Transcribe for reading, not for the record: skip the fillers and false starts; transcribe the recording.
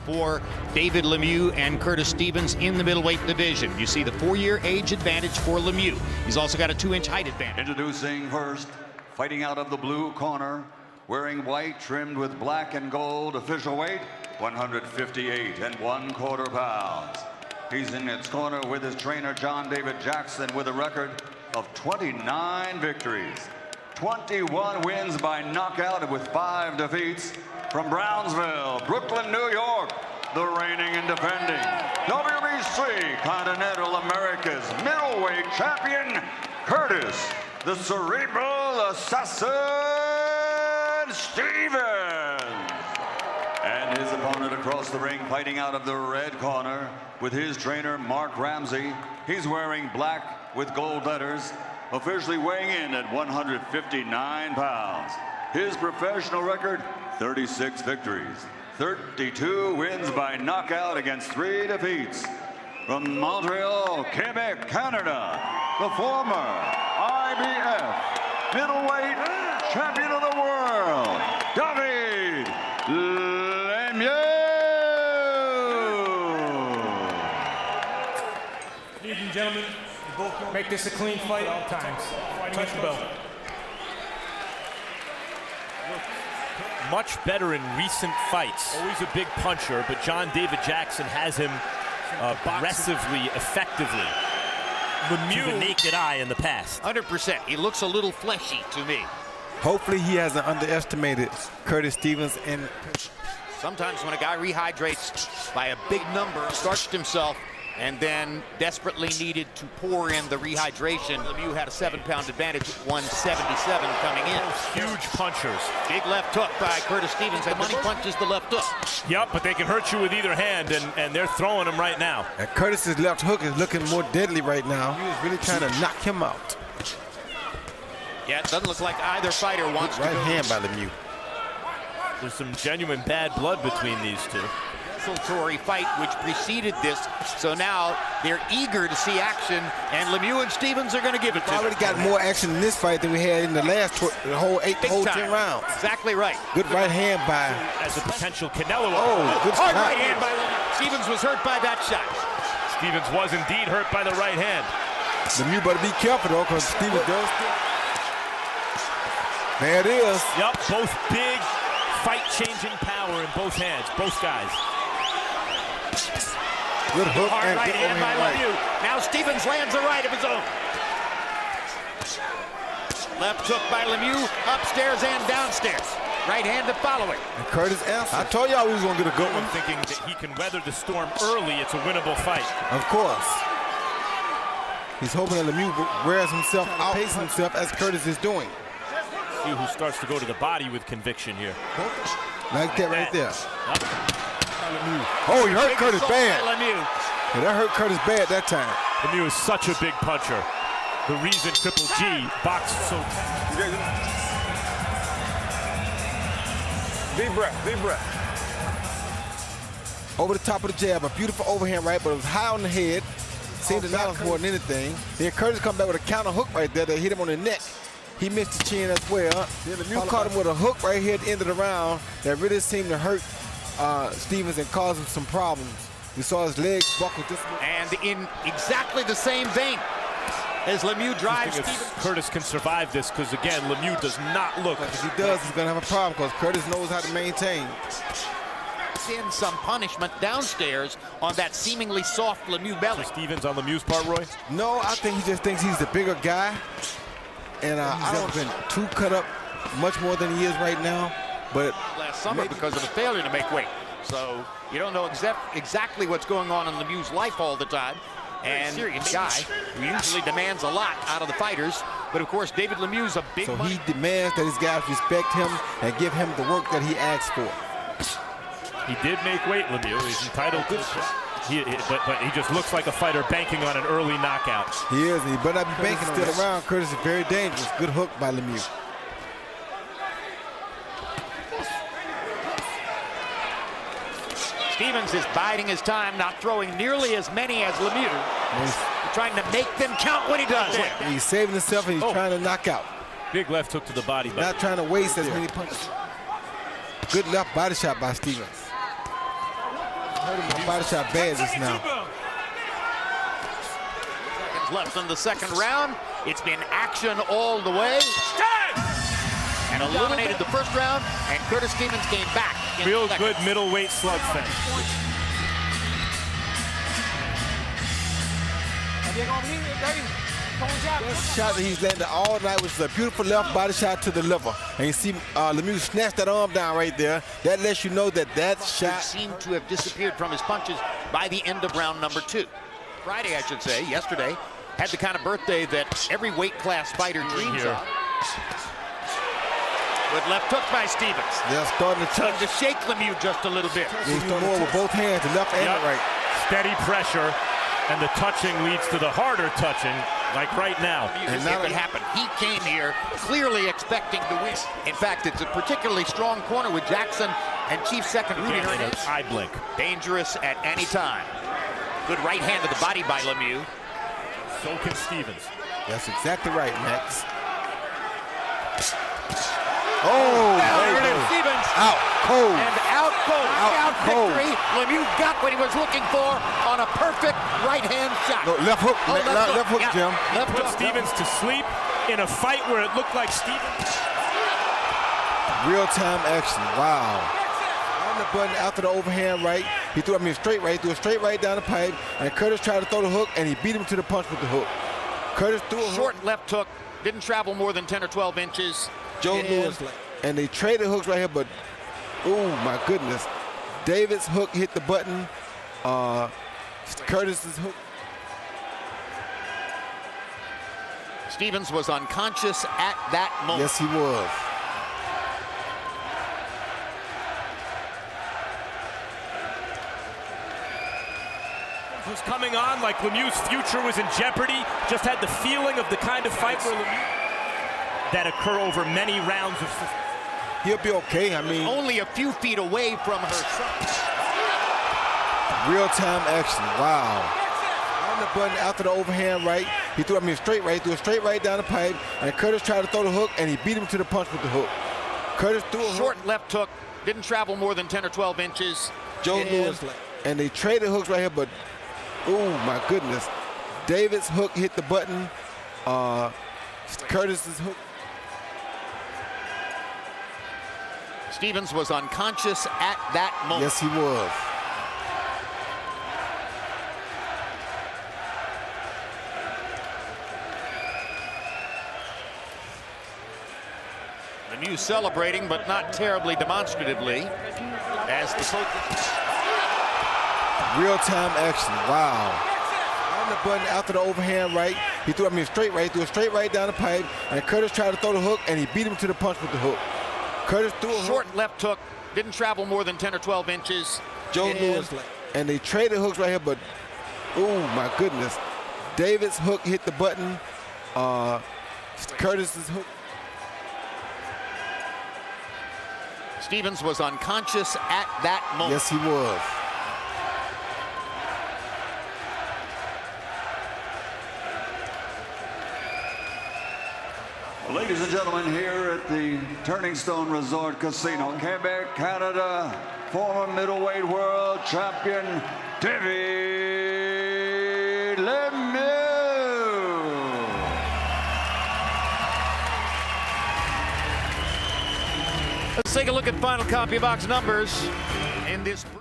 for David Lemieux and Curtis Stevens in the middleweight division. You see the 4-year age advantage for Lemieux. He's also got a 2-inch height advantage. Introducing first, fighting out of the blue corner, wearing white trimmed with black and gold, official weight 158 1/4 pounds. He's in its corner with his trainer John David Jackson with a record of 29 victories, 21 wins by knockout and with 5 defeats. From Brownsville, Brooklyn, New York, the reigning and defending WBC Continental America's middleweight champion, Curtis the Cerebral Assassin Stevens. And his opponent across the ring, fighting out of the red corner with his trainer Mark Ramsey. He's wearing black with gold letters, officially weighing in at 159 pounds. His professional record, 36 victories, 32 wins by knockout against 3 defeats. From Montreal, Quebec, Canada, the former IBF middleweight champion of the world, David Lemieux. Ladies and gentlemen, make this a clean fight all times. Touch the bell. Much better in recent fights. Always a big puncher, but John David Jackson has him aggressively, effectively. Lemieux, to the naked eye in the past. 100%. He looks a little fleshy to me. Hopefully he hasn't underestimated Curtis Stevens. And sometimes when a guy rehydrates by a big number, starched himself, and then desperately needed to pour in the rehydration, Lemieux had a 7-pound advantage at 177 coming in. Huge punchers. Big left hook by Curtis Stevens. The money punches the left hook. Yep, but they can hurt you with either hand, and they're throwing them right now. And Curtis's left hook is looking more deadly right now. He was really trying to knock him out. Yeah, it doesn't look like either fighter wants to go. Right hand by Lemieux. There's some genuine bad blood between these two. Desultory fight which preceded this, so now they're eager to see action, and Lemieux and Stevens are going to give it to them. Already got more action in this fight than we had in the last the whole 10 rounds. Exactly right. Good right hand by. As a potential Canelo. Oh, good hard right hand by Lemieux. Stevens was hurt by that shot. Stevens was indeed hurt by the right hand. Lemieux better be careful though, because Stevens does. There it is. Yep, both big fight-changing power in both hands, both guys. Good hook hard and right good hand by right. Lemieux. Now Stevens lands a right of his own. Left hook by Lemieux, upstairs and downstairs. Right hand to follow it. And Curtis answered. I told y'all we was going to get a good one. Thinking that he can weather the storm early, it's a winnable fight. Of course. He's hoping that Lemieux wears himself out, pace himself as Curtis is doing. See who starts to go to the body with conviction here. Like that right there. Yep. Oh, he hurt Curtis bad. Lemieux. Yeah, that hurt Curtis bad that time. Lemieux is such a big puncher. The reason Triple G boxed so. Deep breath, deep breath. Over the top of the jab, a beautiful overhand right, but it was high on the head. Seemed to balance more than anything. Then Curtis come back with a counter hook right there that hit him on the neck. He missed the chin as well. Then Lemieux caught him with a hook right here at the end of the round that really seemed to hurt Stevens and cause him some problems. We saw his legs buckle just. And in exactly the same vein as Lemieux drives Stevens. Curtis can survive this, because again, Lemieux does not look. If he does, he's going to have a problem, because Curtis knows how to maintain. In some punishment downstairs on that seemingly soft Lemieux belly. So Stevens on Lemieux's part, Roy? No, I think he just thinks he's the bigger guy. And I don't been too cut up much more than he is right now. But last summer because of a failure to make weight. So you don't know exactly what's going on in Lemieux's life all the time. And serious guy who usually demands a lot out of the fighters. But of course, David Lemieux's a big So he demands that his guys respect him and give him the work that he asks for. He did make weight, Lemieux. He's entitled to it. But he just looks like a fighter banking on an early knockout. He is, and he better not be banking still around. Curtis is very dangerous. Good hook by Lemieux. Stevens is biding his time, not throwing nearly as many as Lemieux. Trying to make them count when he does it. He's saving himself and he's trying to knock out. Big left hook to the body. Not trying to waste as many punches. Good left body shot by Stevens. Hurt him with a body shot bad just now. Seconds left in the second round. It's been action all the way. And eliminated the first round, and Curtis Stevens came back. Real good middleweight slugfest. Best shot that he's landed all night was a beautiful left body shot to the liver. And you see Lemieux snatch that arm down right there. That lets you know that that shot seemed to have disappeared from his punches by the end of round number 2. Friday, I should say, yesterday, had the kind of birthday that every weight class fighter dreams of. Good left hook by Stevens. They're starting to touch. To shake Lemieux just a little bit. He's doing more with both hands, the left and the right. Steady pressure, and the touching leads to the harder touching, like right now. And that could happen. He came here clearly expecting to win. In fact, it's a particularly strong corner with Jackson and Chief Second Rudy Hernandez. Eye blink. Dangerous at any time. Good right hand to the body by Lemieux. So can Stevens. That's exactly right, Max. Oh, Stevens out cold. And out cold. Out cold. Victory. Lemieux got what he was looking for on a perfect right-hand shot. No, left hook, left hook, yeah. Jim. Left Put hook. Stevens to sleep in a fight where it looked like Stevens. Real-time action. Wow. On the button after the overhand right. He threw straight right. Threw a straight right down the pipe. And Curtis tried to throw the hook, and he beat him to the punch with the hook. Curtis threw a short left hook. Didn't travel more than 10 or 12 inches. Joe Lewis. And they traded hooks right here, but oh my goodness. David's hook hit the button. Curtis's hook. Stevens was unconscious at that moment. Yes, he was. Was coming on like Lemieux's future was in jeopardy. Just had the feeling of the kind of fight where Lemieux that occur over many rounds of. He'll be okay. I mean, only a few feet away from her son. Real-time action. Wow. On the button after the overhand right. He threw straight right. Threw a straight right down the pipe. And Curtis tried to throw the hook, and he beat him to the punch with the hook. Curtis threw a short left hook. Didn't travel more than 10 or 12 inches. Joe Lewis. And they traded hooks right here, but oh my goodness. David's hook hit the button. Curtis's hook. Stevens was unconscious at that moment. Yes, he was. Lemieux celebrating, but not terribly demonstratively. As the real-time action. Wow. On the button after the overhand right. He threw straight right. Threw a straight right down the pipe. And Curtis tried to throw the hook, and he beat him to the punch with the hook. Curtis threw a short left hook. Didn't travel more than 10 or 12 inches. Joe Lewis. And they traded hooks right here, but oh my goodness. David's hook hit the button. Curtis's hook. Stevens was unconscious at that moment. Yes, he was. Ladies and gentlemen, here at the Turning Stone Resort Casino, Quebec, Canada, former middleweight world champion, David Lemieux. Let's take a look at final copy box numbers in this.